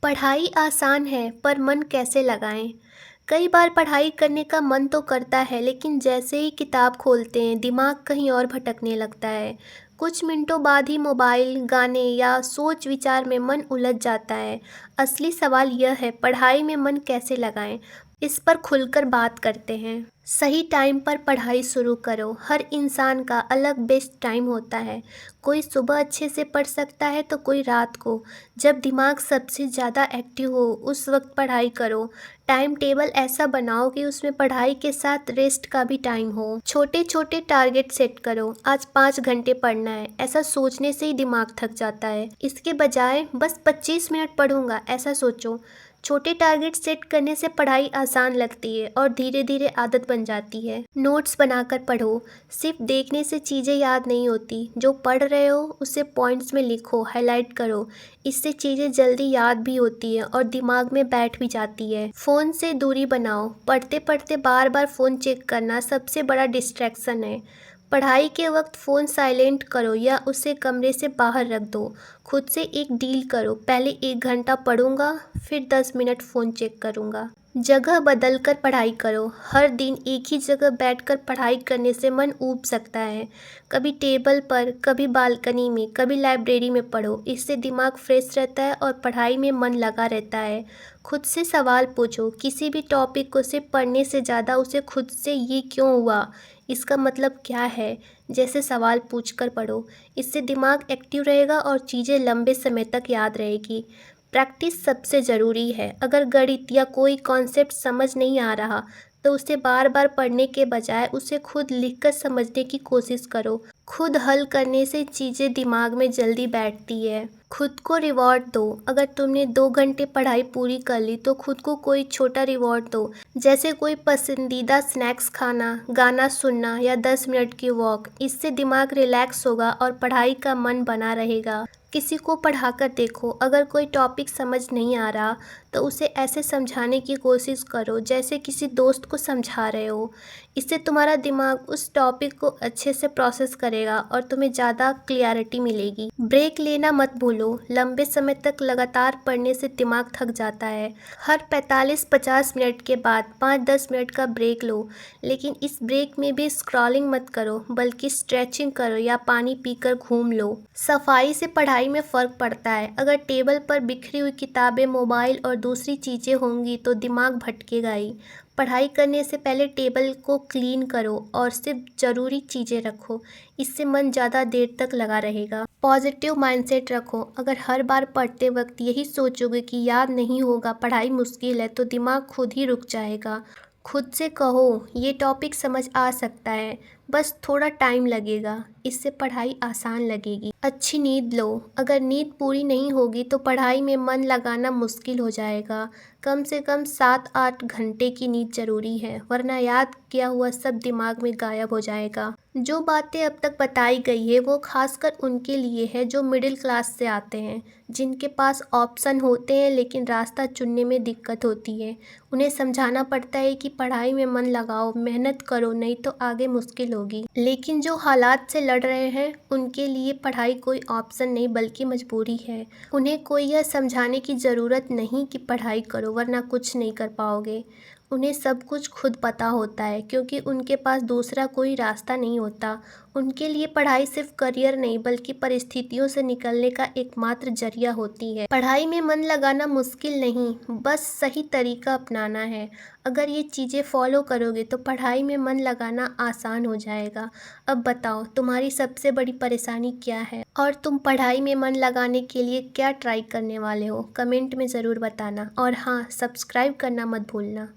पढ़ाई आसान है पर मन कैसे लगाएं। कई बार पढ़ाई करने का मन तो करता है लेकिन जैसे ही किताब खोलते हैं दिमाग कहीं और भटकने लगता है। कुछ मिनटों बाद ही मोबाइल गाने या सोच विचार में मन उलझ जाता है। असली सवाल यह है पढ़ाई में मन कैसे लगाएं। इस पर खुलकर बात करते हैं। सही टाइम पर पढ़ाई शुरू करो। हर इंसान का अलग बेस्ट टाइम होता है। कोई सुबह अच्छे से पढ़ सकता है तो कोई रात को, जब दिमाग सबसे ज़्यादा एक्टिव हो उस वक्त पढ़ाई करो। टाइम टेबल ऐसा बनाओ कि उसमें पढ़ाई के साथ रेस्ट का भी टाइम हो। छोटे छोटे टारगेट सेट करो। आज 5 घंटे पढ़ना है, ऐसा सोचने से ही दिमाग थक जाता है। इसके बजाय बस 25 मिनट पढ़ूंगा ऐसा सोचो। छोटे टारगेट सेट करने से पढ़ाई आसान लगती है और धीरे धीरे आदत बन जाती है। नोट्स बनाकर पढ़ो। सिर्फ देखने से चीज़ें याद नहीं होती, जो पढ़ रहे हो उसे पॉइंट्स में लिखो, हाईलाइट करो। इससे चीज़ें जल्दी याद भी होती है और दिमाग में बैठ भी जाती है। फ़ोन से दूरी बनाओ। पढ़ते पढ़ते बार बार फ़ोन चेक करना सबसे बड़ा डिस्ट्रैक्शन है। पढ़ाई के वक्त फ़ोन साइलेंट करो या उसे कमरे से बाहर रख दो। खुद से एक डील करो, पहले 1 घंटा पढ़ूंगा फिर 10 मिनट फ़ोन चेक करूंगा। जगह बदल कर पढ़ाई करो। हर दिन एक ही जगह बैठकर पढ़ाई करने से मन ऊब सकता है। कभी टेबल पर, कभी बालकनी में, कभी लाइब्रेरी में पढ़ो। इससे दिमाग फ्रेश रहता है और पढ़ाई में मन लगा रहता है। खुद से सवाल पूछो। किसी भी टॉपिक को सिर्फ पढ़ने से ज़्यादा उसे खुद से ये क्यों हुआ, इसका मतलब क्या है, जैसे सवाल पूछकर पढ़ो। इससे दिमाग एक्टिव रहेगा और चीज़ें लंबे समय तक याद रहेगी। प्रैक्टिस सबसे ज़रूरी है। अगर गणित या कोई कॉन्सेप्ट समझ नहीं आ रहा तो उसे बार बार पढ़ने के बजाय उसे खुद लिखकर समझने की कोशिश करो। खुद हल करने से चीज़ें दिमाग में जल्दी बैठती है। खुद को रिवॉर्ड दो। अगर तुमने 2 घंटे पढ़ाई पूरी कर ली तो खुद को कोई छोटा रिवॉर्ड दो, जैसे कोई पसंदीदा स्नैक्स खाना, गाना सुनना या 10 मिनट की वॉक। इससे दिमाग रिलैक्स होगा और पढ़ाई का मन बना रहेगा। किसी को पढ़ाकर देखो। अगर कोई टॉपिक समझ नहीं आ रहा तो उसे ऐसे समझाने की कोशिश करो जैसे किसी दोस्त को समझा रहे हो। इससे तुम्हारा दिमाग उस टॉपिक को अच्छे से प्रोसेस करेगा और तुम्हें ज़्यादा क्लियरिटी मिलेगी। ब्रेक लेना मत भूलो। लंबे समय तक लगातार पढ़ने से दिमाग थक जाता है। हर 45-50 मिनट के बाद 5-10 मिनट का ब्रेक लो, लेकिन इस ब्रेक में भी स्क्रॉलिंग मत करो बल्कि स्ट्रेचिंग करो या पानी पीकर घूम लो। सफाई से पढ़ाई में फ़र्क पड़ता है। अगर टेबल पर बिखरी हुई किताबें, मोबाइल और दूसरी चीज़ें होंगी तो दिमाग भटकेगा ही। पढ़ाई करने से पहले टेबल को क्लीन करो और सिर्फ ज़रूरी चीज़ें रखो। इससे मन ज़्यादा देर तक लगा रहेगा। पॉजिटिव माइंडसेट रखो। अगर हर बार पढ़ते वक्त यही सोचोगे कि याद नहीं होगा, पढ़ाई मुश्किल है, तो दिमाग खुद ही रुक जाएगा। खुद से कहो ये टॉपिक समझ आ सकता है, बस थोड़ा टाइम लगेगा। इससे पढ़ाई आसान लगेगी। अच्छी नींद लो। अगर नींद पूरी नहीं होगी तो पढ़ाई में मन लगाना मुश्किल हो जाएगा। कम से कम 7-8 घंटे की नींद जरूरी है, वरना याद किया हुआ सब दिमाग में गायब हो जाएगा। जो बातें अब तक बताई गई है वो खासकर उनके लिए है जो मिडिल क्लास से आते हैं, जिनके पास ऑप्शन होते हैं लेकिन रास्ता चुनने में दिक्कत होती है। उन्हें समझाना पड़ता है कि पढ़ाई में मन लगाओ, मेहनत करो, नहीं तो आगे मुश्किल होगी। लेकिन जो हालात से लड़ रहे हैं उनके लिए पढ़ाई कोई ऑप्शन नहीं बल्कि मजबूरी है। उन्हें कोई यह समझाने की ज़रूरत नहीं कि पढ़ाई करो वरना कुछ नहीं कर पाओगे। उन्हें सब कुछ खुद पता होता है क्योंकि उनके पास दूसरा कोई रास्ता नहीं होता। उनके लिए पढ़ाई सिर्फ करियर नहीं बल्कि परिस्थितियों से निकलने का एकमात्र जरिया होती है। पढ़ाई में मन लगाना मुश्किल नहीं, बस सही तरीका अपनाना है। अगर ये चीज़ें फॉलो करोगे तो पढ़ाई में मन लगाना आसान हो जाएगा। अब बताओ तुम्हारी सबसे बड़ी परेशानी क्या है और तुम पढ़ाई में मन लगाने के लिए क्या ट्राई करने वाले हो? कमेंट में ज़रूर बताना और हाँ, सब्सक्राइब करना मत भूलना।